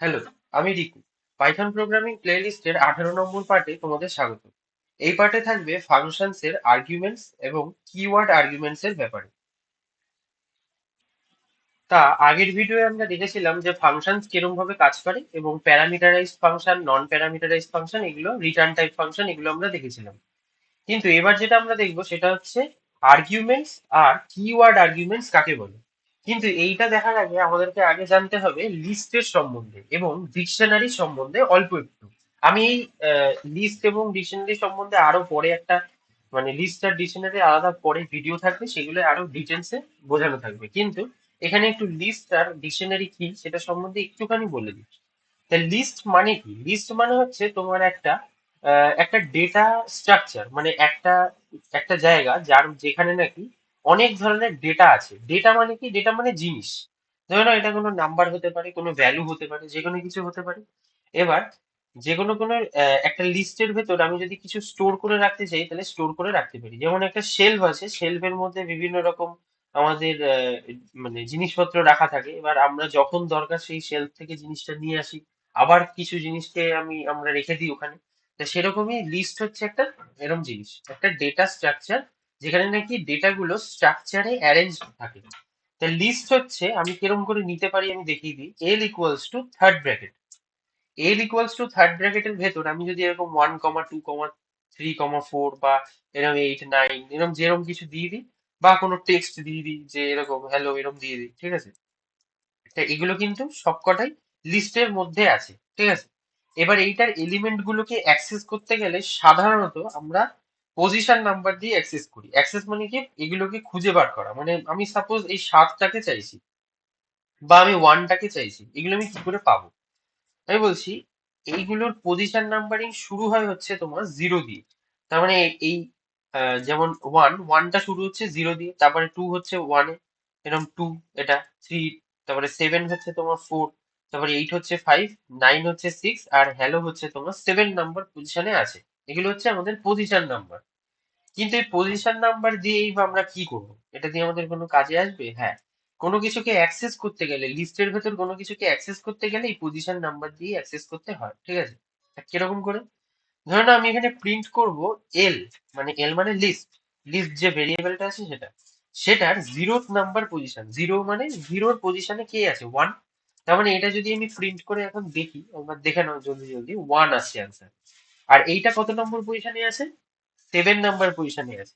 Hello, আমি Riku. Python programming প্লেলিস্টের 18 নম্বর পার্টে তোমাদের স্বাগত। এই পার্টে থাকবে ফাংশনস এর আর্গুমেন্টস এবং কিওয়ার্ড আর্গুমেন্টস এর ব্যাপারে। তা আগের ভিডিওয়ে আমরা দেখেছিলাম যে ফাংশনস কিরকম ভাবে কাজ করে এবং প্যারামিটারাইজড ফাংশন, নন প্যারামিটারাইজড ফাংশন, এগুলো রিটার্ন টাইপ ফাংশন, এগুলো আমরা দেখেছিলাম। কিন্তু এবার যেটা আমরা দেখবো সেটা হচ্ছে আর্গুমেন্টস আর কিওয়ার্ড আর্গুমেন্টস কাকে বলে। কিন্তু এইটা দেখার আগে আমাদেরকে আগে জানতে হবে লিস্টের সম্বন্ধে এবং ডিকশনারি সম্বন্ধে অল্প একটু। আমি এই লিস্ট এবং ডিকশনারি সম্বন্ধে আরো পরে একটা, মানে লিস্ট আর ডিকশনারি আলাদা পরে ভিডিও থাকবে, সেগুলো আরো ডিটেলসে বোঝানো থাকবে। কিন্তু এখানে একটু লিস্ট আর ডিকশনারি কি সেটা সম্বন্ধে একটুখানি বলে দিই। তা লিস্ট মানে কি? লিস্ট মানে হচ্ছে তোমার একটা একটা ডেটা স্ট্রাকচার, মানে একটা একটা জায়গা যার যেখানে নাকি অনেক ধরনের ডেটা আছে। ডেটা মানে কি? ডেটা মানে জিনিস। ধরে নাও এটা কোনো নাম্বার হতে পারে, কোনো ভ্যালু হতে পারে, যে কোনো কিছু হতে পারে। এবার যে কোনো কোনো একটা লিস্টের ভেতর আমি যদি কিছু স্টোর করে রাখতে চাই তাহলে স্টোর করে রাখতে পারি। যেমন একটা শেলফ আছে, শেলফের মধ্যে বিভিন্ন রকম আমাদের মানে জিনিসপত্র রাখা থাকে। এবার আমরা যখন দরকার সেই শেলফ থেকে জিনিসটা নিয়ে আসি, আবার কিছু জিনিসকে আমরা রেখে দিই ওখানে। তা সেরকমই লিস্ট হচ্ছে একটা এরকম জিনিস, একটা ডেটা স্ট্রাকচার, যেখানে নাকি ডেটা গুলো স্ট্রাকচারে অ্যারেঞ্জ থাকে। তা লিস্ট হচ্ছে আমি কিরকম করে নিতে পারি আমি দেখিয়ে দিই। L equals to third bracket, L equals to third ব্র্যাকেটের ভেতর আমি যদি এরকম 1,2,3,4 বা এরকম 8, 9 এরকম যেরকম কিছু দিয়ে দিই, বা কোনো টেক্সট দিয়ে দিই যে এরকম হ্যালো এরকম দিয়ে দিই, ঠিক আছে? তা এগুলো কিন্তু সবকটাই লিস্টের মধ্যে আছে, ঠিক আছে? এবার এইটার এলিমেন্ট গুলোকে অ্যাক্সেস করতে গেলে সাধারণত আমরা পজিশন নাম্বার দিয়ে অ্যাক্সেস করি। অ্যাক্সেস মানে কি? এগুলোকে খুঁজে বার করা। মানে আমি সাপোজ এই 7টাকে চাইছি বা আমি 1টাকে চাইছি, এগুলো আমি কি করে পাবো? আমি বলছি এইগুলোর পজিশন নাম্বারিং শুরু হয় হচ্ছে তোমার 0 দিয়ে। তার মানে এই যেমন ওয়ানটা শুরু হচ্ছে 0 দিয়ে, তারপরে 2 হচ্ছে 1-এ, এরকম 2, এটা 3, তারপরে 7 হচ্ছে তোমার 4, তারপরে 8 হচ্ছে 5, 9 হচ্ছে 6, আর হ্যালো হচ্ছে তোমার 7 নাম্বার পজিশনে আছে। এগুলো হচ্ছে আমাদের পজিশন নাম্বার। কিন্তু এই পজিশন নাম্বার দিয়েই বা আমরা কি করবো? এটা দিয়ে আমাদের কোনো কাজে আসবে? হ্যাঁ, কোনো কিছুকে অ্যাক্সেস করতে গেলে, লিস্টের ভেতর কোনো কিছুকে অ্যাক্সেস করতে গেলে এই পজিশন নাম্বার দিয়ে অ্যাক্সেস করতে হয়, ঠিক আছে? তা কিরকম করে? ধরো না আমি এখানে প্রিন্ট করব এল, মানে এল মানে লিস্ট, লিস্ট যে ভেরিয়েবলটা আছে সেটা, সেটার 0th নাম্বার পজিশন। 0 মানে 0-র পজিশনে কে আছে? 1। তার মানে এটা যদি আমি প্রিন্ট করে এখন দেখি, একবার দেখে নাও জলদি জলদি, 1 আসছে আনসার। আর এইটা কত নম্বর পজিশনে আছে? 7 নাম্বার পজিশনে আছে।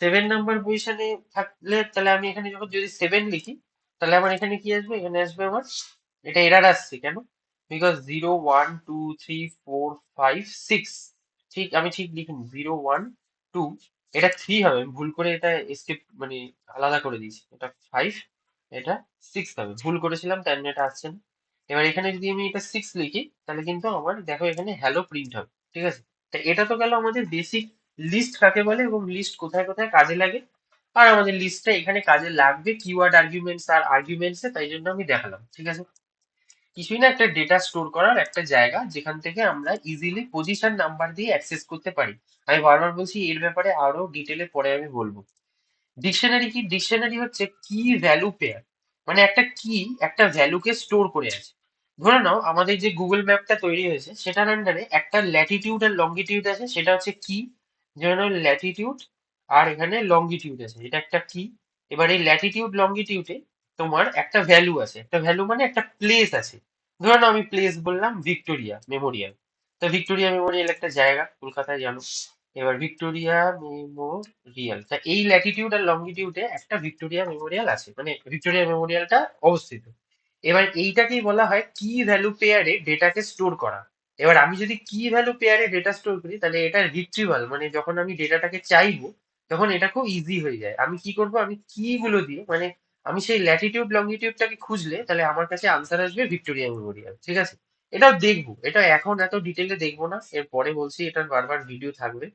7 নাম্বার পজিশনে থাকলে তাহলে আমি এখানে যখন যদি 7 লিখি, তাহলে আমার এখানে কি আসবে? এখানে আসবে আমার, এটা এরার আসছে কেন? বিকজ 0, 1, 2, 3, 4, 5, 6, ঠিক আমি ঠিক লিখিনি। 0, 1, 2, এটা 3 হবে, আমি ভুল করে এটা স্কিপ মানে আলাদা করে দিয়েছি। এটা 5, এটা 6 হবে, ভুল করেছিলাম, তাই জন্য এটা আসছে না। এবার এখানে যদি আমি এটা 6 লিখি তাহলে কিন্তু আমার দেখো এখানে হ্যালো প্রিন্ট হবে, ঠিক আছে? তা এটা তো গেল আমাদের বেসিক লিস্ট কাকে বলে এবং লিস্ট কোথায় কোথায় কাজে লাগে। আর আমাদের লিস্টটা এখানে কাজে লাগবে কিওয়ার্ড আর্গুমেন্টস আর আর্গুমেন্টস এ, তাই জন্য আমি দেখালাম, ঠিক আছে? কিছুই না, একটা ডেটা স্টোর করার একটা জায়গা যেখান থেকে আমরা ইজিলি পজিশন নাম্বার দিয়ে অ্যাক্সেস করতে পারি। আমি বারবার বলছি এর ব্যাপারে আরো ডিটেলে পরে আমি বলবো। ডিকশনারি কি? ডিকশনারি হচ্ছে কি ভ্যালু পেয়ার, মানে একটা কি একটা ভ্যালুকে স্টোর করে আছে। ধরে নাও আমাদের যে গুগল ম্যাপটা তৈরি হয়েছে সেটার আন্ডারে একটা ল্যাটিটিউড আর লঙ্গিটিউড আছে, সেটা হচ্ছে কি। ধরে নাও ল্যাটিটিউড আর এখানে লঙ্গিটিউড আছে, এটা একটা কি। এবার এই ল্যাটিটিউড লঙ্গিটিউডে তোমার একটা ভ্যালু আছে, একটা ভ্যালু মানে একটা প্লেস আছে। ধরে নাও আমি প্লেস বললাম ভিক্টোরিয়া মেমোরিয়াল। তো ভিক্টোরিয়া মেমোরিয়াল একটা জায়গা কলকাতায়, জানো। এবার ভিক্টোরিয়া মেমোরিয়াল, তা এই ল্যাটিটিউড আর লঙ্গিটিউডে একটা ভিক্টোরিয়া মেমোরিয়াল আছে, মানে ভিক্টোরিয়া মেমোরিয়ালটা অবস্থিত। এবার এইটাকেই বলা হয় কি ভ্যালু পেয়ারে ডেটাকে স্টোর করা। এবার আমি যদি কি ভ্যালু পেয়ারে ডেটা স্টোর করি তাহলে এটা রিট্রিভাল, মানে যখন আমি ডেটাটাকে চাইবো তখন এটা খুব ইজি হয়ে যায়। আমি কি করব? আমি কি গুলো দিয়ে, মানে আমি সেই ল্যাটিটিউড লঙ্গিটিউডটাকে খুঁজলে তাহলে আমার কাছে আনসার আসবে ভিক্টোরিয়া মেমোরিয়াল, ঠিক আছে? এটাও দেখবো, এটা এখন এত ডিটেলে দেখবো না, এর পরে বলছি, এটার বারবার ভিডিও থাকবে।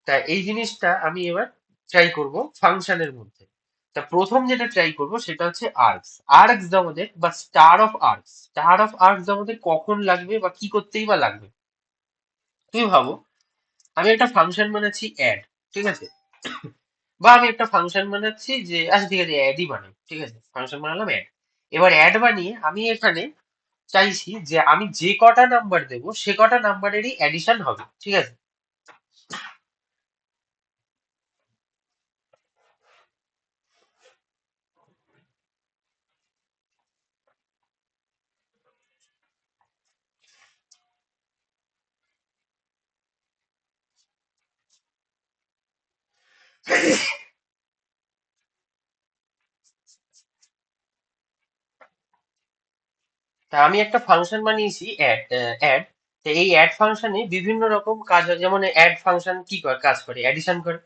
তা এই জিনিসটা আমি এবার ট্রাই করব ফাংশনের মধ্যে। তা প্রথম যেটা ট্রাই করব সেটা হচ্ছে আর্কস। আর্কস আমাদের, বা স্টার অফ আর্কস আমাদের কখন লাগবে বা কি করতেই বা লাগবে? তুমি ভাবো আমি একটা ফাংশন বানাচ্ছি অ্যাড, ঠিক আছে? বা আমি একটা ফাংশন বানাচ্ছি যে, আচ্ছা ঠিক আছে অ্যাডই বানাই, ঠিক আছে, ফাংশন বানালাম অ্যাড। এবার অ্যাড বানিয়ে আমি এখানে চাইছি যে আমি যে কটা নাম্বার দেবো সে কটা নাম্বারেরই অ্যাডিশন হবে, ঠিক আছে? তা আমি একটা ফাংশন বানিয়েছি অ্যাড। অ্যাড, তো এই অ্যাড ফাংশনে বিভিন্ন রকম কাজ হয়, যেমন অ্যাড ফাংশন কি করে কাজ করে, অ্যাডিশন করে।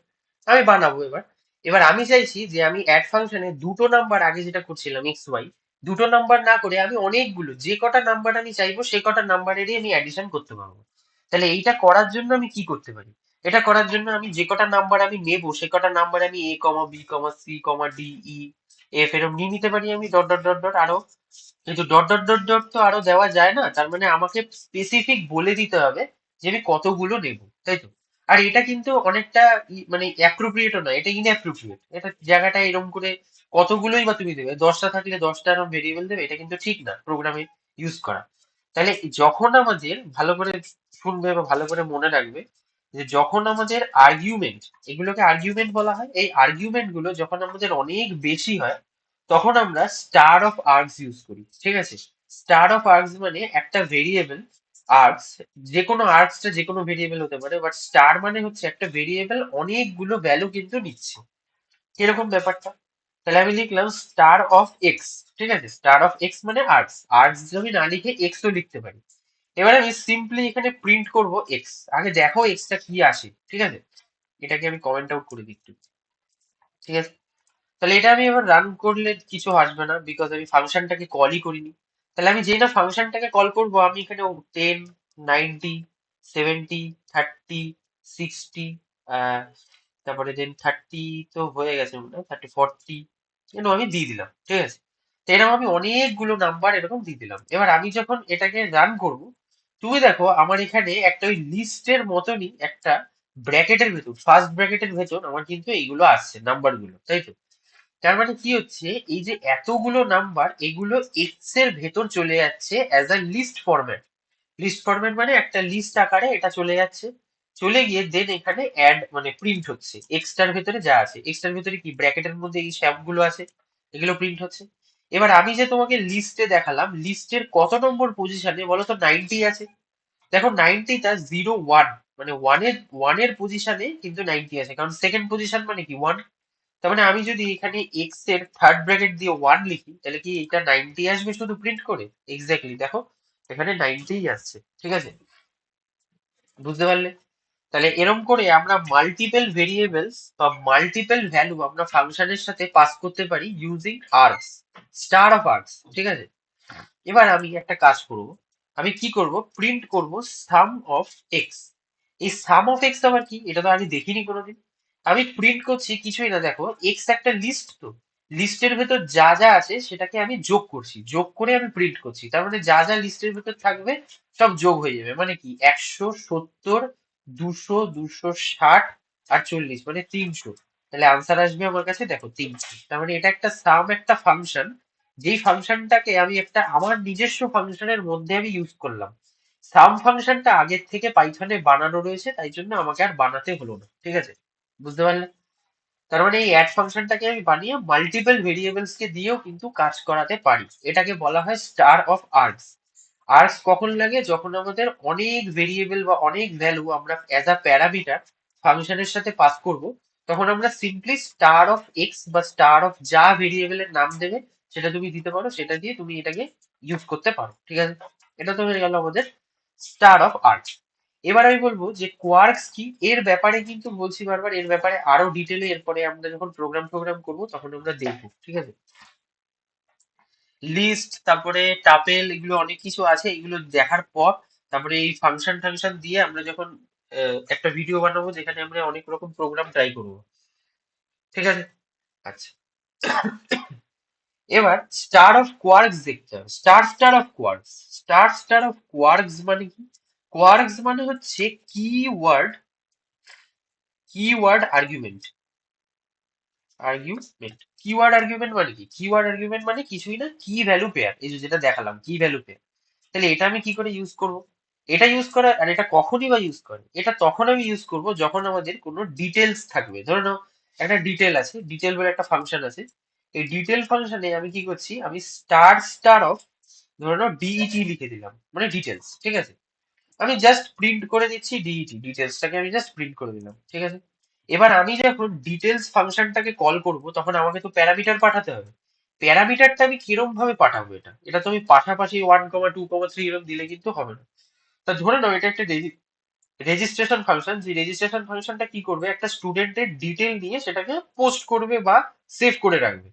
আমি বানাবো এবার। এবার আমি চাইছি যে আমি অ্যাড ফাংশনে দুটো নাম্বার, আগে যেটা করছিলাম এক্স ওয়াই, দুটো নাম্বার না করে আমি অনেকগুলো, যে কটা নাম্বার আমি চাইবো সে কটা নাম্বারেরই আমি অ্যাডিশন করতে পারবো। তাহলে এইটা করার জন্য আমি কি করতে পারি? এটা করার জন্য আমি যে কটা নাম্বার আমি নেবো সে কটা নাম্বার আমি এ কমা B comma c comma D E F এরকম নিয়ে নিতে পারি আমি, ডট ডট ডট ডট আরো। কিন্তু ডট ডট ডট ডট তো আরো দেওয়া যায় না, তার মানে আমাকে স্পেসিফিক বলে দিতে হবে যে আমি কতগুলো নেব, তাই তো? আর এটা কিন্তু অনেকটা মানে অ্যাপ্রোপ্রিয়েটও নয়, এটা ইনঅ্যাপ্রোপ্রিয়েট। এটা জায়গাটা এরকম করে কতগুলোই বা তুমি দেবে, 10টা থাকলে 10টা এরকম ভেরিয়েবল দেবে, এটা কিন্তু ঠিক না প্রোগ্রামে ইউজ করা। তাহলে যখন আমাদের, ভালো করে শুনবে বা ভালো করে মনে রাখবে, যে যখন আমাদের আর্গুমেন্ট, এগুলোকে আর্গুমেন্ট বলা হয়, এই আর্গুমেন্ট গুলো যখন আমাদের অনেক বেশি হয় তখন আমরা স্টার অফ আর্গস ইউজ করি, ঠিক আছে? স্টার অফ আর্গস মানে একটা ভেরিয়েবল আর্গস, যে কোনো আর্গসটা যে কোনো ভেরিয়েবল হতে পারে, বাট স্টার মানে হচ্ছে একটা ভেরিয়েবল অনেকগুলো ভ্যালু কিন্তু নিচ্ছে, এরকম ব্যাপারটা। তাহলে আমি লিখলাম স্টার অফ এক্স, ঠিক আছে? স্টার অফ এক্স মানে আর্গস, আর্গস আমি না লিখে এক্স ও লিখতে পারি। এবার আমি সিম্পলি এখানে প্রিন্ট করব এক্স। আগে দেখো এক্সটা কি আসে, ঠিক আছে? এটাকে আমি কমেন্ট আউট করে দিই একটু, ঠিক আছে? তাহলে এটা আমি এবার রান করলে কিছু আসবে না, বিকজ আমি ফাংশনটাকে কলই করিনি। তাহলে আমি যেই না ফাংশনটাকে কল করব, আমি এখানে 10, 90, 70, 30, 60, তারপরে দেন 30 তো হয়ে গেছে মনে হয়, 30, 40 এরকম আমি দিয়ে দিলাম, ঠিক আছে? তো এরকম আমি অনেকগুলো নাম্বার এরকম দিয়ে দিলাম। এবার আমি যখন এটাকে রান করব, তুমি দেখো আমার এখানে একটা ওই লিস্টের মতনই একটা ব্র্যাকেটের ভেতর, ফার্স্ট ব্র্যাকেটের ভেতর আমার কিন্তু এইগুলো আসছে নাম্বার গুলো, তাই তো? তার মানে কি হচ্ছে, এই যে এতগুলো নাম্বার এগুলো এক্স এর ভেতর চলে যাচ্ছে as a list format. List format মানে একটা লিস্ট আকারে এটা চলে যাচ্ছে, চলে গিয়ে দেন এখানে অ্যাড মানে প্রিন্ট হচ্ছে এক্সটার ভেতরে যা আছে। এক্সটার ভেতরে কি ব্র্যাকেটের মধ্যে এই শ্যাপ গুলো আছে, এগুলো প্রিন্ট হচ্ছে। এবার আমি যে তোমাকে লিস্টে দেখালাম, লিস্টের কত নম্বর পজিশনে বলো তো? 90 আছে। দেখো 90টা 0 1, মানে ওয়ানের পজিশনে কিন্তু 90 আছে, কারণ সেকেন্ড পজিশন মানে কি 1। তার মানে আমি যদি এখানে এক্স এর থার্ড ব্র্যাকেট দিয়ে 1 লিখি, তাহলে কি এটা 90 আসবে শুধু প্রিন্ট করে? এক্স্যাক্টলি দেখো এখানে 90 আসছে, ঠিক আছে? বুঝতে পারলে? তাহলে এরকম করে আমরা মাল্টিপল ভেরিয়েবলস বা মাল্টিপল ভ্যালু আমরা ফাংশনের সাথে পাস করতে পারি ইউজিং আর্গস, স্টার অফ আর্গস, ঠিক আছে? এবার আমি একটা কাজ করব। আমি কি করব, প্রিন্ট করব সাম অফ এক্স। এই সাম অফ এক্স আবার কি, এটা তো আগে দেখিনি কোনোদিন। আমি প্রিন্ট করছি কিছুই না, দেখো এক্স একটা লিস্ট, তো লিস্টের ভেতর যা যা আছে সেটাকে আমি যোগ করছি, যোগ করে আমি প্রিন্ট করছি। তার মানে যা যা লিস্টের ভেতর থাকবে সব যোগ হয়ে যাবে, মানে কি 170, 200, 260 আর 40 মানে 300। তাহলে আনসার আসবে আমার কাছে দেখো 300। তার মানে এটা একটা সাম, একটা ফাংশন, যেই ফাংশনটাকে আমি একটা আমার নিজস্ব ফাংশনের মধ্যে আমি ইউজ করলাম। সাম ফাংশনটা আগের থেকে পাইথনে বানানো রয়েছে, তাই জন্য আমাকে আর বানাতে হলো না, ঠিক আছে? বুঝতে পারলে? তার মানে এই অ্যাড ফাংশনটাকে আমি বানিয়ে মাল্টিপল ভেরিয়েবলস কে দিয়েও কিন্তু কাজ করাতে পারি। এটাকে বলা হয় স্টার অফ আর্গস। আর্গস কখন লাগে, যখন আমাদের অনেক ভেরিয়েবল বা অনেক ভ্যালু আমরা অ্যাজ আ প্যারামিটার ফাংশনের সাথে পাস করব, তখন আমরা সিম্পলি স্টার অফ এক্স বা স্টার অফ যা ভেরিয়েবলের নাম দেবে সেটা তুমি দিতে পারো, সেটা দিয়ে তুমি এটাকে ইউজ করতে পারো, ঠিক আছে? এটা তো হয়ে গেল আমাদের স্টার অফ আর্ট। এবার আমি বলবো যে কোয়ার্কস কি, এর ব্যাপারে কিন্তু বলছি বারবার, এর ব্যাপারে আরো ডিটেলে এরপরে আমরা যখন প্রোগ্রাম করবো তখন আমরা দেখবো, ঠিক আছে? লিস্ট, তারপরে টাপেল, এগুলো অনেক কিছু আছে, এগুলো দেখার পর তারপরে এই ফাংশন টাংশন দিয়ে আমরা যখন একটা ভিডিও বানাবো যেখানে আমরা অনেক রকম প্রোগ্রাম ট্রাই করবো, ঠিক আছে? আচ্ছা, এবার স্টার অফ কোয়ার্কস দেখতে হবে। Star of quarks, star of quarks মানে কি? কোয়ার্কস মানে হচ্ছে keyword, keyword argument, argument. Keyword argument মানে কি? কিওয়ার্ড আর্গুমেন্ট মানে কিছুই না, কি ভ্যালু পেয়ার, এই যে যেটা দেখালাম কি ভ্যালু পেয়ার। তাহলে এটা আমি কি করে ইউজ করব? এটা ইউজ করা, আর এটা কখনই বা ইউজ করে, এটা তখন আমি ইউজ করব যখন আমাদের কোনো ডিটেলস থাকবে। ধরে নাও একটা ডিটেল আছে, ডিটেল বলে একটা ফাংশন আছে। এই ডিটেল ফাংশনে আমি কি করছি, আমি স্টার স্টার অফ, ধরে নাও ডিইটি লিখে দিলাম, মানে ডিটেলস, ঠিক আছে। আমি জাস্ট প্রিন্ট করে দিচ্ছি ডিইটি, ডিটেলসটাকে আমি জাস্ট প্রিন্ট করে দিলাম, ঠিক আছে। এবার আমি যখন ডিটেলস ফাংশনটাকে কল করব তখন আমাকে তো প্যারামিটার পাঠাতে হবে। প্যারামিটারটা আমি কিরম ভাবে পাঠাবো? এটা এটা তো আমি পাশাপাশি 1,2,3 এরকম দিলে কিন্তু হবে না। তা ধরে নাও এটা একটা রেজিস্ট্রেশন ফাংশন, যে রেজিস্ট্রেশন ফাংশনটা কি করবে, একটা স্টুডেন্টের ডিটেল নিয়ে সেটাকে পোস্ট করবে বা সেভ করে রাখবে।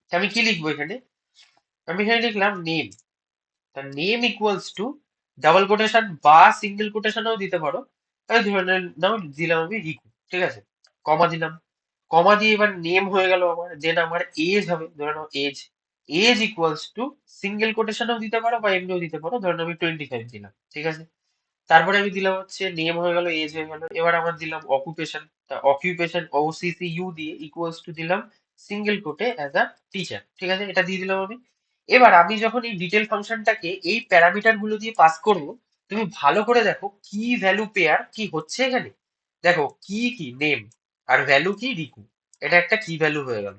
তা আমি কি লিখবো এখানে? আমি এখানে লিখলাম নেম। তা name equals to double quotation বা সিঙ্গেল কোটেশনও দিতে পারো। আমি ধরে নাও দিলাম আমি রিকু, ঠিক আছে, কমা দিলাম। কমা দিয়ে এবার নেম হয়ে গেল আমার, দেন আমার এজ হবে, ধরে নাও age. Age equals to single কোটেশনও দিতে পারো বা এমনিও দিতে পারো, ধরে নাও আমি 25 দিলাম, ঠিক আছে। তারপরে আমি দিলাম হচ্ছে নেম হয়ে গেল, এজ হয়ে গেল। এবার আমার দিলাম অকুপেশন। তা অকুপেশন ওসিসি ইউ দিয়ে ইকুয়ালস টু দিলাম single cot A as a teacher, ঠিক আছে, এটা দিয়ে দিলাম আমি। এবার আমি যখন এই ডিটেল ফাংশনটাকে এই প্যারামিটার গুলো দিয়ে পাস করব, তুমি ভালো করে দেখো কি ভ্যালু পেয়ার কি হচ্ছে এখানে। দেখো কি কি নেম, আর ভ্যালু কি রিকু, এটা একটা কি ভ্যালু হয়ে গেল।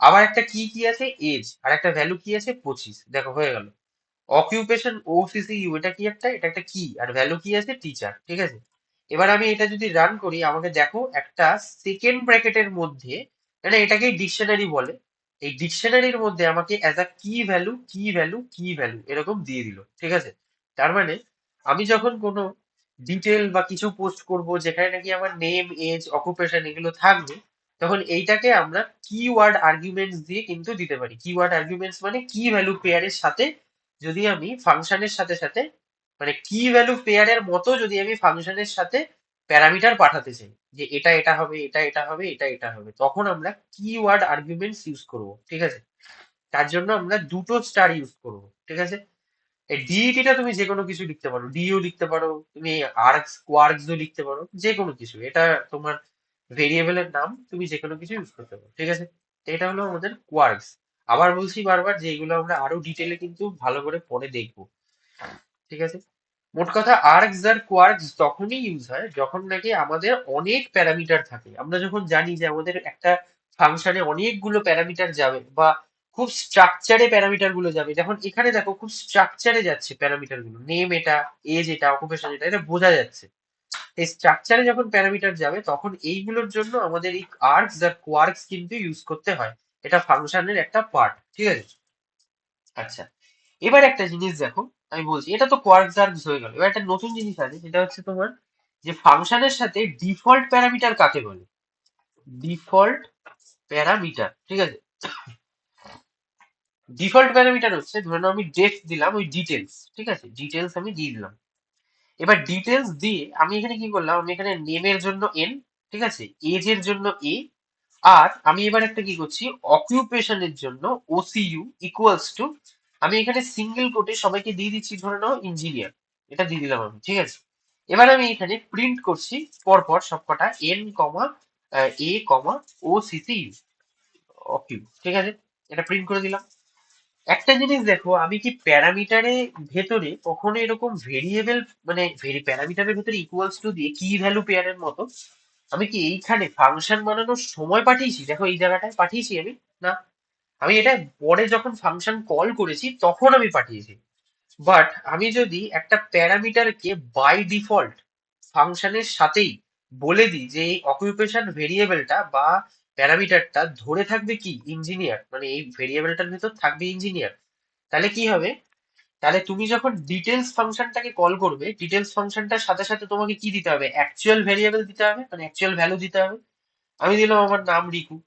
আবার একটা কি কি আছে এজ, আর একটা ভ্যালু কি আছে 25, দেখো হয়ে গেল। অকিউপেশন ওসিসিইউ, এটা কি একটা, এটা একটা কি, আর ভ্যালু কি আছে টিচার, ঠিক আছে। এবার আমি এটা যদি রান করি, আমাকে দেখো একটা সেকেন্ড ব্র্যাকেটের মধ্যে, মানে এটাকে ডিকশনারি বলে, এই ডিকশনারির মধ্যে আমাকে অ্যাজ আ কি ভ্যালু কি ভ্যালু কি ভ্যালু এরকম দিয়ে দিল, ঠিক আছে। তার মানে আমি যখন কোনো ডিটেল বা কিছু পোস্ট করব যেখানে নাকি আমার নেম এজ অকুপেশন এগুলো থাকবে, তখন এইটাকে আমরা কিওয়ার্ড আর্গুমেন্টস দিয়ে কিন্তু দিতে পারি। কিওয়ার্ড আর্গুমেন্টস মানে কি ভ্যালু পেয়ারের সাথে যদি আমি ফাংশনের সাথে সাথে, মানে কি ভ্যালু পেয়ারের মতো যদি আমি ফাংশনের সাথে প্যারামিটার পাঠাতে চাই, যে এটা এটা হবে, এটা এটা হবে, এটা এটা হবে, তখন আমরা কিওয়ার্ড আর্গুমেন্টস ইউজ করব, ঠিক আছে। তার জন্য আমরা দুটো স্টার ইউজ করব, ঠিক আছে। এই ডিইটিটা তুমি যে কোনো কিছু লিখতে পারো, ডিও লিখতে পারো, তুমি আর্কস কোয়ার্কসও লিখতে পারো, যে কোনো কিছু, এটা তোমার ভেরিয়েবলের নাম, তুমি যে কোনো কিছু ইউজ করতে পারো, ঠিক আছে। তো এটা হলো আমাদের কোয়ার্কস। আবার বলছি বারবার যে এগুলো আমরা আরো ডিটেলে কিন্তু ভালো করে পরে দেখবো, ঠিক আছে। মোট কথা আর্কস আর কোয়ার্কস তখনই ইউজ হয় যখন নাকি আমাদের অনেক প্যারামিটার থাকে। আমরা যখন জানি যে আমাদের একটা ফাংশনে অনেকগুলো প্যারামিটার যাবে বা খুব স্ট্রাকচারে প্যারামিটার গুলো যাবে, যখন এখানে দেখো খুব স্ট্রাকচারে যাচ্ছে প্যারামিটার গুলো, নেম এটা, এজ এটা, অকুপেশন এটা, এটা বোঝা যাচ্ছে। এই স্ট্রাকচারে যখন প্যারামিটার যাবে তখন এইগুলোর জন্য আমাদের এই আর্কস আর কোয়ার্কস কিন্তু ইউজ করতে হয়। এটা ফাংশনের একটা পার্ট, ঠিক আছে। আচ্ছা, এবার একটা জিনিস দেখো, আমি বলছি এটা তো কোয়ার্কস আর্কস হয়ে গেল। এবার একটা নতুন জিনিস আছে, সেটা হচ্ছে তোমার যে ফাংশনের সাথে ডিফল্ট প্যারামিটার কাকে বলে। ডিফল্ট প্যারামিটার, ঠিক আছে। ডিফল্ট প্যারামিটার হচ্ছে, ধরে নাও আমি ডেফ দিলাম ওই ডিটেলস, ঠিক আছে, ডিটেলস আমি দিয়ে দিলাম। এবার ডিটেলস দিয়ে আমি এখানে কি করলাম, আমি এখানে নেমের জন্য এন, ঠিক আছে, এজ এর জন্য এ, আর আমি এবার একটা কি করছি, অকুপেশনের জন্য ওসিইউ ইকুয়ালস টু, আমি এখানে সিঙ্গেল কোটে সবাইকে দিয়ে দিচ্ছি, ধরে নাও ইঞ্জিনিয়ার, এটা দিয়ে দিলাম আমি, ঠিক আছে। এবার আমি এখানে প্রিন্ট করছি পরপর সবকটা এন কমা এ কমা ও সিসি ইউ অকিউ, ঠিক আছে, এটা প্রিন্ট করে দিলাম। একটা জিনিস দেখো, আমি কি প্যারামিটারে ভেতরে কখনো এরকম ভেরিয়েবল, মানে প্যারামিটারের ভেতরে ইকুয়ালস টু দিয়ে কি ভ্যালু পেয়ারের মতো আমি কি এইখানে ফাংশন বানানোর সময় পাঠিয়েছি? দেখো এই জায়গাটায় পাঠিয়েছি আমি? না, আমি এটা পরে যখন ফাংশন কল করেছি তখন আমি পাঠিয়েছি। বাট আমি যদি একটা প্যারামিটারকে বাই ডিফল্ট ফাংশনের সাথেই বলে দিই যে এই অকুপেশন ভেরিয়েবলটা বা প্যারামিটারটা ধরে থাকবে কি ইঞ্জিনিয়ার, মানে এই ভেরিয়েবলটার ভেতর থাকবে ইঞ্জিনিয়ার, তাহলে কি হবে? তাহলে তুমি যখন ডিটেলস ফাংশনটাকে কল করবে, ডিটেলস ফাংশনটার সাথে সাথে তোমাকে কি দিতে হবে, অ্যাকচুয়াল ভেরিয়েবল দিতে হবে, মানে অ্যাকচুয়াল ভ্যালু দিতে হবে। আমি দিলাম আমার নাম রিকু,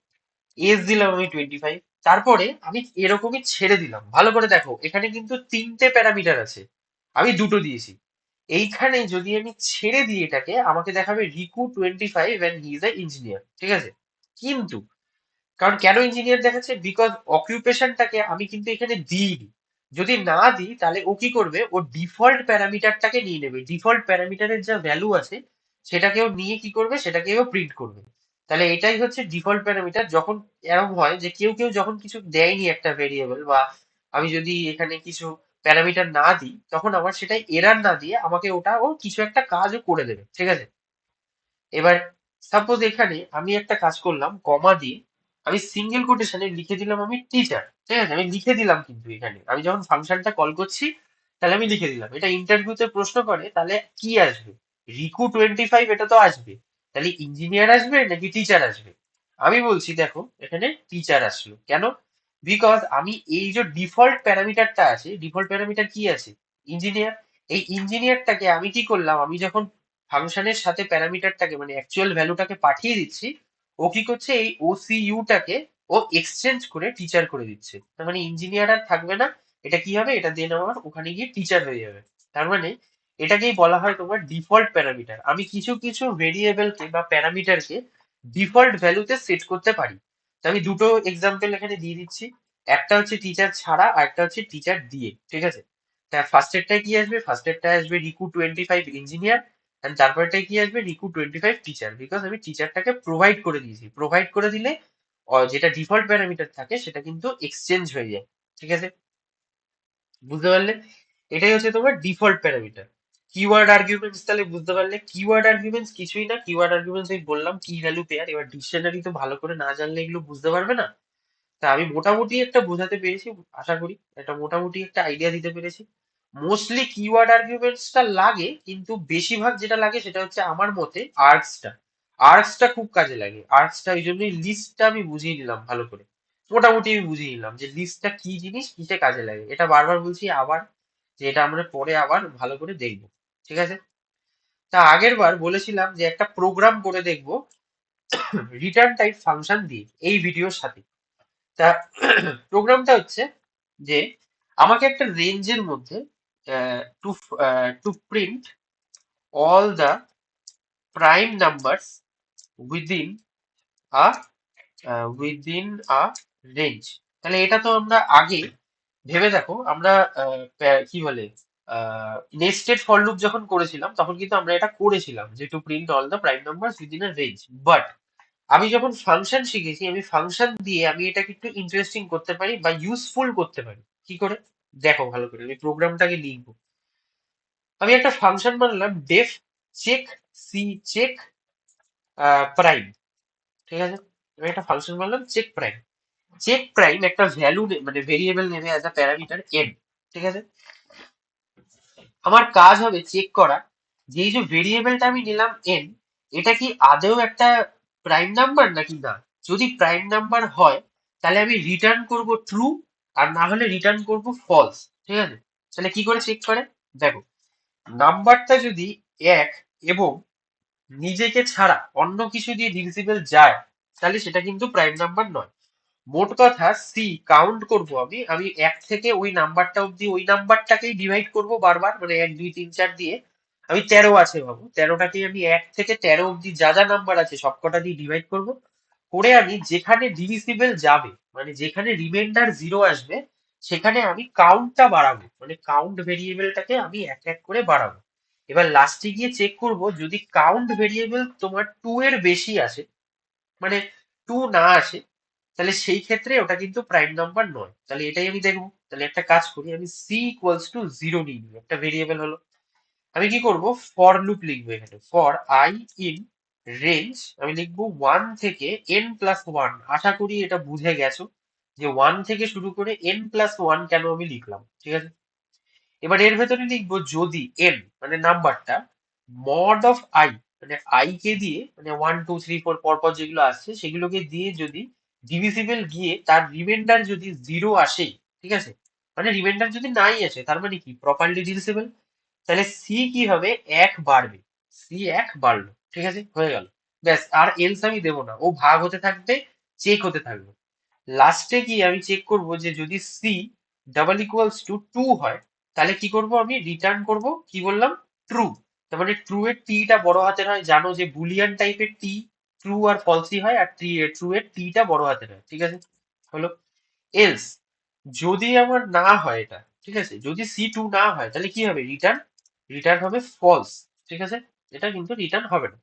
এজ দিলাম আমি 25, তারপরে আমি এরকমই ছেড়ে দিলাম। ভালো করে দেখো এখানে কিন্তু তিনটে প্যারামিটার আছে, আমি দুটো দিয়েছি। এইখানে যদি আমি ছেড়ে দিই এটাকে, আমাকে দেখাবে Riku 25 and he is a engineer, ঠিক আছে। কিন্তু কারণ কেন ইঞ্জিনিয়ার দেখাচ্ছে, বিকজ অকিউপেশনটাকে আমি কিন্তু এখানে দিইনি। যদি না দিই তাহলে ও কি করবে, ও ডিফল্ট প্যারামিটারটাকে নিয়ে নেবে, ডিফল্ট প্যারামিটারের যা ভ্যালু আছে সেটাকেও নিয়ে কি করবে, সেটাকেও প্রিন্ট করবে। তাহলে এটাই হচ্ছে ডিফল্ট প্যারামিটার। যখন এরকম হয় যে কেউ কেউ যখন কিছু দেয়নি একটা ভেরিয়েবল, বা আমি যদি এখানে কিছু প্যারামিটার না দিই, তখন আমার সেটা এরার না দিয়ে আমাকে ওটা ও কিছু একটা কাজও করে দেবে, ঠিক আছে। এবার সাপোজ এখানে আমি একটা কাজ করলাম কমা দিয়ে, আমি সিঙ্গেল কোটেশনে লিখে দিলাম আমি টিচার, ঠিক আছে, আমি লিখে দিলাম, কিন্তু এখানে আমি যখন ফাংশনটা কল করছি তাহলে আমি লিখে দিলাম। এটা ইন্টারভিউতে প্রশ্ন করে তাহলে কি আসবে, রিকু 25 এটা তো আসবে, তাহলে ইঞ্জিনিয়ার আসবে নাকি টিচার আসবে? আমি বলছি দেখো এখানে টিচার আসলো কেন, বিকজ আমি এই যে ডিফল্ট প্যারামিটারটা আছে, ডিফল্ট প্যারামিটার কি আছে, ইঞ্জিনিয়ার। এই ইঞ্জিনিয়ারটাকে আমি কি করলাম, আমি যখন ফাংশনের সাথে প্যারামিটারটাকে মানে অ্যাকচুয়াল ভ্যালুটাকে পাঠিয়ে দিচ্ছি, ও কি করছে এই ওসিইউ টাকে ও এক্সচেঞ্জ করে টিচার করে দিচ্ছে। তার মানে ইঞ্জিনিয়ার আর থাকবে না, এটা কি হবে, এটা দেন আমার ওখানে গিয়ে টিচার হয়ে যাবে। তার মানে এটাকেই বলা হয় তোমার ডিফল্ট প্যারামিটার। আমি কিছু কিছু ভেরিয়েবলকে বা প্যারামিটারকে ডিফল্ট ভ্যালুতে সেট করতে পারি। তো আমি দুটো এক্সাম্পল এখানে দিয়ে দিচ্ছি, একটা হচ্ছে টিচার ছাড়া আর একটা হচ্ছে টিচার দিয়ে, ঠিক আছে। তা ফার্স্ট এরটায় কি আসবে, ফার্স্ট এরটায় আসবে রিকু 25 ইঞ্জিনিয়ার, এন্ড তারপরটাই কি আসবে রিকু 25 টিচার, বিকজ আমি টিচারটাকে প্রোভাইড করে দিয়েছি। প্রোভাইড করে দিলে যেটা ডিফল্ট প্যারামিটার থাকে সেটা কিন্তু এক্সচেঞ্জ হয়ে যায়, ঠিক আছে, বুঝতে পারলে? এটাই হচ্ছে তোমার ডিফল্ট প্যারামিটার। কিওয়ার্ড আর্গুমেন্টস তাহলে বুঝতে পারলে, কিওয়ার্ড আর্গুমেন্টস কিছুই না, কিওয়ার্ড আর্গুমেন্টস আমি বললাম কি ভ্যালু পেয়ার। এবার ডিকশনারি তো ভালো করে না জানলে এগুলো বুঝতে পারবে না। তা আমি মোটামুটি একটা বোঝাতে পেরেছি, আশা করি একটা মোটামুটি একটা আইডিয়া দিতে পেরেছি। মোস্টলি কিওয়ার্ড আর্গুমেন্টসটা লাগে, কিন্তু বেশিরভাগ যেটা লাগে সেটা হচ্ছে আমার মতে আর্কসটা। আর্কসটা খুব কাজে লাগে, আর্কসটা ওই জন্যই লিস্টটা আমি বুঝিয়ে নিলাম ভালো করে। মোটামুটি আমি বুঝিয়ে নিলাম যে লিস্টটা কি জিনিস, কিসে কাজে লাগে। এটা বারবার বলছি আবার, যে এটা আমরা পরে আবার ভালো করে দেখবো, ঠিক আছে। তা আগের বার বলেছিলাম যে একটা প্রোগ্রাম করে দেখবো রিটার্ন টাইপ ফাংশন দিয়ে এই ভিডিওর সাথে। তা প্রোগ্রামটা হচ্ছে যে আমাকে একটা রেঞ্জের মধ্যে to to print all the prime numbers within a within a range. তাহলে এটা তো আমরা আগে ভেবে দেখো, আমরা কি বলে নেস্টেড ফর লুপ যখন করেছিলাম তখন কিন্তু আমরা এটা করেছিলাম যে to print all the prime numbers within a range. But আমি যখন ফাংশন শিখেছি, আমি ফাংশন দিয়ে আমি এটাকে একটু ইন্টারেস্টিং করতে পারি বা ইউজফুল করতে পারি। কি করে দেখো ভালো করে, আমি প্রোগ্রামটাকে লিখবো। আমি একটা ফাংশন বানালাম def check c check prime, ঠিক আছে। আমি একটা ফাংশন বানালাম চেক প্রাইম। চেক প্রাইম একটা ভ্যালু মানে ভেরিয়েবল নেবে অ্যাজ আ প্যারামিটার এন, ঠিক আছে। আমার কাজ হবে চেক করা যে এই যে ভেরিয়েবলটা আমি নিলাম এন, এটা কি আদৌ একটা প্রাইম নাম্বার নাকি না। যদি প্রাইম নাম্বার হয় তাহলে আমি রিটার্ন করব ট্রু, আর না হলে রিটার্ন করব ফলস, ঠিক আছে। তাহলে কি করে চেক করে দেখো, নাম্বারটা যদি এক এবং নিজেকে ছাড়া অন্য কিছু দিয়ে ডিভিজিবল যায় তাহলে সেটা কিন্তু প্রাইম নাম্বার নয়। মোট কথা সি কাউন্ট করব আমি, আমি এক থেকে ওই নাম্বারটা অব্দি ওই নাম্বারটাকেই ডিভাইড করব বারবার, মানে 1 2 3 4 দিয়ে। আমি 13 আছে ভাবো, 13টাকে আমি 1 থেকে 13 অব্দি যা যা নাম্বার আছে সবকটা দিয়ে ডিভাইড করব। করে আমি যেখানে ডিভিজিবল যাবে মানে যেখানে রিমাইন্ডার 0 আসবে সেখানে আমি কাউন্টটা বাড়াবো, মানে কাউন্ট ভেরিয়েবলটাকে আমি এক এক করে বাড়াবো। এবার লাস্টে গিয়ে চেক করব যদি কাউন্ট ভেরিয়েবল তোমার 2 এর বেশি আসে, মানে 2 না আসে, তাহলে সেই ক্ষেত্রে ওটা কিন্তু প্রাইম নাম্বার নয়। তাহলে এটাই আমি দেখবো। তাহলে একটা কাজ করি, আমি সি ইকুয়ালস টু 0 নিয়ে নিই, একটা ভেরিয়েবল হলো। আমি কি করব, ফর লুপ লিখবো এখানে, ফর আই ইন রেঞ্জ আমি লিখবো 1 থেকে n+1। আশা করি এটা বুঝে গেছো যে 1 থেকে শুরু করে n+1 কেন আমি লিখলাম, ঠিক আছে। এবার এর ভেতরে লিখবো যদি এন মানে নাম্বারটা মড অফ আই মানে আই কে দিয়ে, মানে 1 2 3 4 পরপর যেগুলো আসছে সেগুলোকে দিয়ে যদি ডিভিজিবল গিয়ে তার রিমাইন্ডার যদি 0 আসে, ঠিক আছে, মানে রিমাইন্ডার যদি নাই আসে তার মানে কি প্রপারলি ডিভিজিবল, তাহলে সি কি হবে, 1 বাড়বে। সি 1 বাড়লো, ঠিক আছে, হয়ে গেল। ব্যাস, আর এলস আমি দেবো না, ও ভাগ হতে থাকবে, চেক হতে থাকবে। লাস্টে গিয়ে আমি চেক করব যে যদি সি ডাবল ইকুয়ালস টু 2 হয় তাহলে কি করব, আমি রিটার্ন করব কি বললাম, ট্রু। তার মানে ট্রু এর টি-টা বড় হাতের হয়, জানো যে বুলিয়ান টাইপের টি ট্রু আর ফলসই হয়, আর ট্রু এর টি-টা বড় হাতের হয়, ঠিক আছে, হলো। এলস যদি আমার না হয় এটা, ঠিক আছে, যদি সি 2 না হয় তাহলে কি হবে, রিটার্ন রিটার্ন হবে ফলস, ঠিক আছে, এটা কিন্তু রিটার্ন হবে না।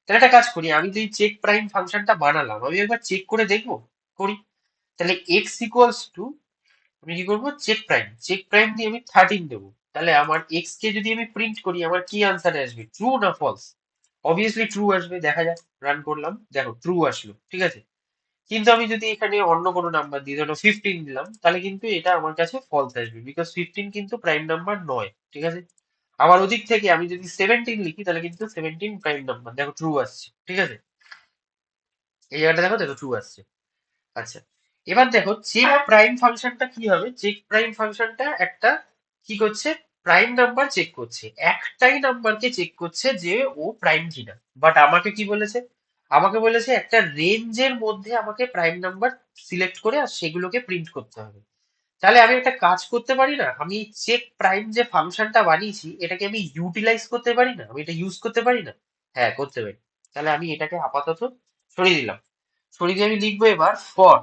তাহলে একটা কাজ করি, আমি যে চেক প্রাইম ফাংশনটা বানালাম আমি একবার চেক করে দেখবো, করি। তাহলে এক্স ইকুয়ালস টু আমি কি করবো, চেক প্রাইম দিয়ে আমি 13 দেবো। তাহলে আমার এক্স কে যদি আমি প্রিন্ট করি, আমার কি আনসার আসবে, ট্রু না ফলস? অবভিয়াসলি ট্রু আসবে। দেখা যাক, রান করলাম, দেখো ট্রু আসলো, ঠিক আছে। কিন্তু আমি যদি এখানে অন্য কোনো নাম্বার দিই, ধরো 15 দিলাম, তাহলে কিন্তু এটা আমার কাছে ফলস আসবে, বিকজ 15 কিন্তু প্রাইম নাম্বার নয়, ঠিক আছে। আবার ওদিক থেকে আমি যদি 17 লিখি, তাহলে কিন্তু 17 প্রাইম নাম্বার, দেখো ট্রু আসছে, ঠিক আছে। এই জায়গাটা দেখো, দেখো ট্রু আসছে। আচ্ছা, এবার দেখো চেক প্রাইম ফাংশনটা কি হবে। চেক প্রাইম ফাংশনটা একটা কি করছে, প্রাইম নাম্বার চেক করছে, একটাই নাম্বারকে চেক করছে যে ও প্রাইম কিনা। বাট আমাকে কি বলেছে, আমাকে বলেছে একটা রেঞ্জের মধ্যে আমাকে প্রাইম নাম্বার সিলেক্ট করে আর সেগুলোকে প্রিন্ট করতে হবে। তাহলে আমি একটা কাজ করতে পারি না, আমি চেক প্রাইম যে ফাংশনটা বানিয়েছি এটাকে আমি ইউটিলাইজ করতে পারি না, আমি এটা ইউজ করতে পারি না? হ্যাঁ, করতে পারি। তাহলে আমি এটাকে আপাতত সরিয়ে দিলাম। সরিয়ে দিয়ে আমি লিখবো এবার ফর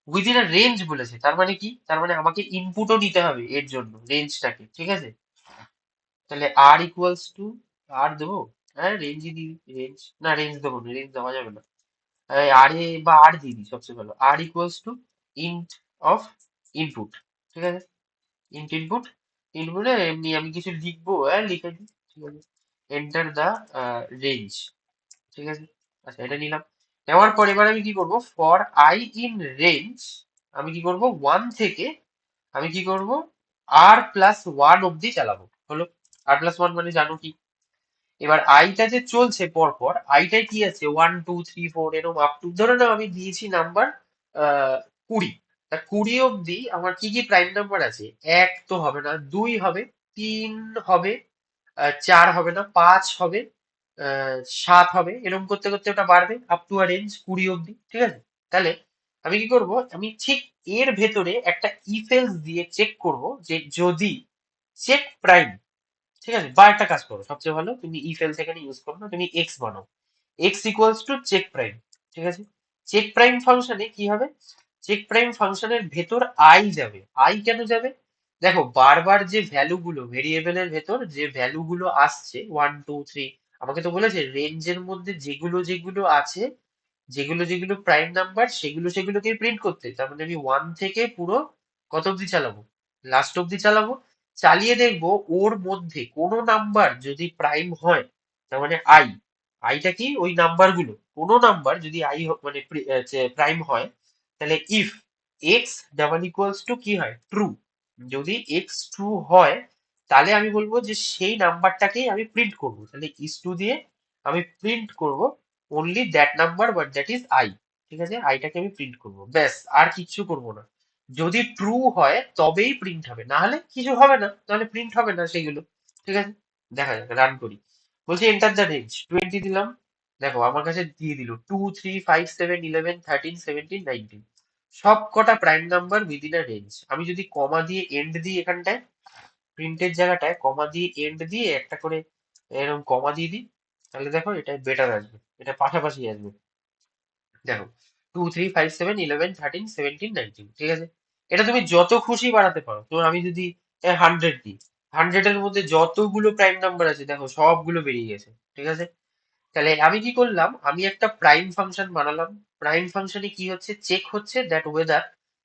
উইদিন আ রেঞ্জ বলেছে, তার মানে কি, তার মানে আমাকে ইনপুটও নিতে হবে এর জন্য রেঞ্জটাকে, ঠিক আছে। তাহলে আর ইকুয়ালস টু, আর দেবো, হ্যাঁ রেঞ্জই দিই, রেঞ্জ না রেঞ্জ দেবো না, রেঞ্জ দেওয়া যাবে না। আর এ বা আর দিয়ে দিই, সবচেয়ে ভালো, r equals to int of input, ঠিক আছে। ইন্ট ইনপুট, ইনপুটে এমনি আমি কিছু লিখবো, হ্যাঁ লিখে দিই, ঠিক আছে। এন্টার দা রেঞ্জ, ঠিক আছে। আচ্ছা, এটা নিলাম। নেওয়ার পর এবার আমি কি করব, ফর আই ইন রেঞ্জ আমি কি করব, 1 থেকে আমি কি করব, আর প্লাস 1 অব্দি চালাবো, হলো। আর প্লাস 1 মানে জানো কি, এবার আইটা যে চলছে পর পর, আইটাই কি আছে, 1 2 3 4 এরকম আপ টু, ধরে নাও আমি দিয়েছি নাম্বার 20। তা 20 অব্দি আমার কি কি প্রাইম নাম্বার আছে, এক তো হবে না, 2 হবে, 3 হবে, 4 হবে না, 5 হবে, 7 হবে, এরকম করতে করতে ওটা বাড়বে আপ টু আর রেঞ্জ 20 অব্দি, ঠিক আছে। তাহলে আমি কি করব, আমি ঠিক এর ভেতরে একটা ইফ এলস দিয়ে চেক করব যে যদি চেক প্রাইম, ঠিক আছে। বা একটা কাজ করো, সবচেয়ে ভালো তুমি ইফ এলস এখানে ইউজ করো না, তুমি এক্স বানাও, x equals to check prime, ঠিক আছে। চেক প্রাইম ফাংশনে কি হবে, চেক প্রাইম ফাংশনের ভেতর আই যাবে। আই কেন যাবে, দেখো বারবার যে ভ্যালু গুলো ভেরিয়েবলের ভেতর যে ভ্যালু গুলো আসছে 1 2 3, আমাকে তো বলেছে রেঞ্জের মধ্যে যেগুলো যেগুলো আছে, যেগুলো যেগুলো প্রাইম নাম্বার সেগুলো সেগুলোকে প্রিন্ট করতে। তার মানে আমি 1 থেকে পুরো কত অব্দি চালাবো, লাস্ট অব্দি চালাবো। চালিয়ে দেখবো ওর মধ্যে কোনো নাম্বার যদি প্রাইম হয়, তার মানে আই, আইটা কি ওই নাম্বার গুলো, কোনো নাম্বার যদি আই মানে প্রাইম হয়, তাহলে if x double equals to কি হয়, ট্রু। যদি এক্স ট্রু হয়, তাহলে আমি বলবো যে সেই নাম্বারটাকেই আমি প্রিন্ট করবো। তাহলে ইস টু দিয়ে আমি প্রিন্ট করব only that number, but that is I, ঠিক আছে। আইটাকে আমি প্রিন্ট করবো, ব্যাস, আর কিচ্ছু করবো না। যদি ট্রু হয় তবেই প্রিন্ট হবে, না হলে কিছু হবে না, তাহলে প্রিন্ট হবে না সেগুলো, ঠিক আছে। দেখা যাক, রান করি। বলছি এন্টার দ্য রেঞ্জ, 20 দিলাম। দেখো আমার কাছে দিয়ে দিল 2 3 5 7 11 13 17 19, সব কটা prime number within a range. আমি যদি কমা দিয়ে এন্ড দিই এখানটায়, প্রিন্টের জায়গাটায় কমা দিয়ে এন্ড দিয়ে একটা করে এরকম কমা দিয়ে দিই, তাহলে দেখো এটা বেটার আসবে, এটা পাশাপাশি আসবে। দেখো 2 3 5 7 11 13 17 19, ঠিক আছে। এটা তুমি যত খুশি বাড়াতে পারো। তো আমি যদি 100 দিই, 100 এর মধ্যে যতগুলো প্রাইম নাম্বার আছে দেখো সবগুলো বেরিয়ে গেছে, ঠিক আছে। তাহলে আমি কি করলাম, আমি একটা প্রাইম ফাংশন বানালাম। প্রাইম ফাংশনে কি হচ্ছে, চেক হচ্ছে that weather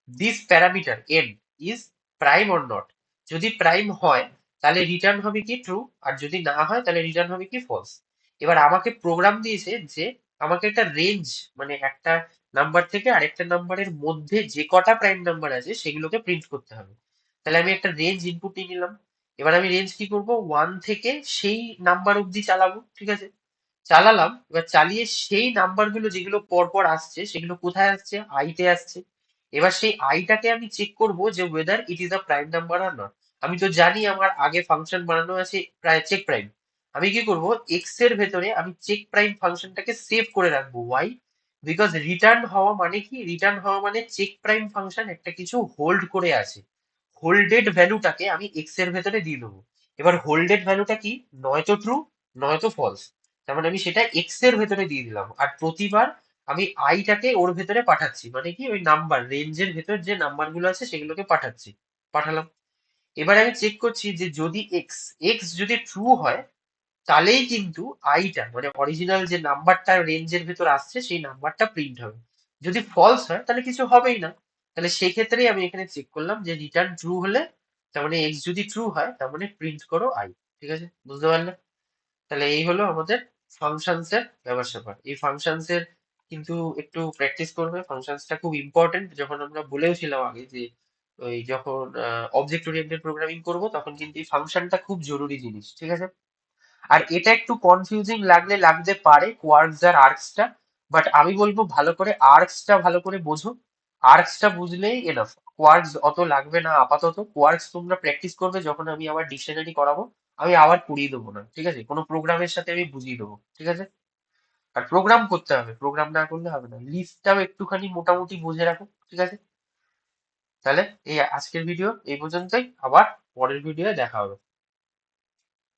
this parameter N is prime or not. যদি প্রাইম হয় তাহলে রিটার্ন হবে কি ট্রু, আর যদি না হয় তাহলে রিটার্ন হবে কি ফলস। এবার আমাকে প্রোগ্রাম দিয়েছে যে আমাকে একটা রেঞ্জ, মানে একটা নাম্বার থেকে আরেকটা নাম্বারের মধ্যে যে কটা প্রাইম নাম্বার আছে সেগুলোকে প্রিন্ট করতে হবে। তাহলে আমি একটা রেঞ্জ ইনপুট নিয়ে নিলাম। এবার আমি রেঞ্জ কি করব, 1 থেকে সেই নাম্বার অব্দি চালাবো, ঠিক আছে। চালালাম, এবার চালিয়ে সেই নাম্বার গুলো যেগুলো পর পর আসছে সেগুলো কোথায় আসছে, আইতে আসছে। এবার সেই আইটাকে আমি চেক করব যে weather it is a prime number are not. আমি তো জানি আমার আগে ফাংশন বানানো আছে প্রায় চেক প্রাইম। আমি কি করব, এক্স এর ভেতরে আমি চেক প্রাইম ফাংশনটাকে সেভ করে রাখবো। ওয়াই, বিকজ রিটার্ন হওয়া মানে কি, রিটার্ন হওয়া মানে চেক প্রাইম ফাংশন একটা কিছু হোল্ড করে আছে, হোল্ডেড ভ্যালুটাকে আমি এক্স এর ভেতরে দিয়ে দেবো। এবার হোল্ডেড ভ্যালুটা কি, নয়তো ট্রু নয়তো ফলস। তার মানে আমি সেটা এক্স এর ভেতরে দিয়ে দিলাম, আর প্রতিবার আমি আইটাকে ওর ভেতরে পাঠাচ্ছি, মানে কি ওই নাম্বার রেঞ্জের ভেতর যে নাম্বার গুলো আছে সেগুলোকে পাঠাচ্ছি, পাঠালাম। এবারে আমি চেক করছি যে যদি এক্স এক্স যদি ট্রু হয়, তাহলেই কিন্তু আইটা মানে অরিজিনাল যে নাম্বারটা রেঞ্জের ভেতর আসছে সেই নাম্বারটা প্রিন্ট হবে। যদি ফলস হয় তাহলে কিছু হবেই না। তাহলে সেই ক্ষেত্রেই আমি এখানে চেক করলাম যে রিটার্ন ট্রু হলে, তার মানে এক্স যদি ট্রু হয় তার মানে প্রিন্ট করো আই। ঠিক আছে, বুঝতে পারলে? তাহলে এই হলো আমাদের ফাংশনস এর ব্যাপার স্যাপার। এই ফাংশনস এর কিন্তু একটু প্র্যাকটিস করবে। ফাংশনসটা খুব ইম্পর্টেন্ট। যখন আমরা বলেওছিলাম আগে যে ওই যখন অবজেক্ট ওরিয়েন্টেড প্রোগ্রামিং করব তখন কিন্তু এই ফাংশনটা খুব জরুরি জিনিস। ঠিক আছে, আর এটা একটু কনফিউজিং লাগতে পারে কোয়ার্কস আর আর্কসটা, বাট আমি বলবো ভালো করে আর্কসটা ভালো করে বোঝো। আর্কসটা বুঝলেই এনাফ, কোয়ার্কস অত লাগবে না আপাতত। কোয়ার্কস তোমরা প্র্যাকটিস করবে যখন আমি আবার ডিকশনারি করাবো, আমি আবার পড়িয়ে দেবো না। ঠিক আছে, কোনো প্রোগ্রামের সাথে আমি বুঝিয়ে দেবো। ঠিক আছে, আর প্রোগ্রাম করতে হবে, প্রোগ্রাম না করলে হবে না। লিস্টটাও একটুখানি মোটামুটি বুঝে রাখো। ঠিক আছে, তাহলে এই আজকের ভিডিও এই পর্যন্তই, আবার পরের ভিডিও দেখা হবে।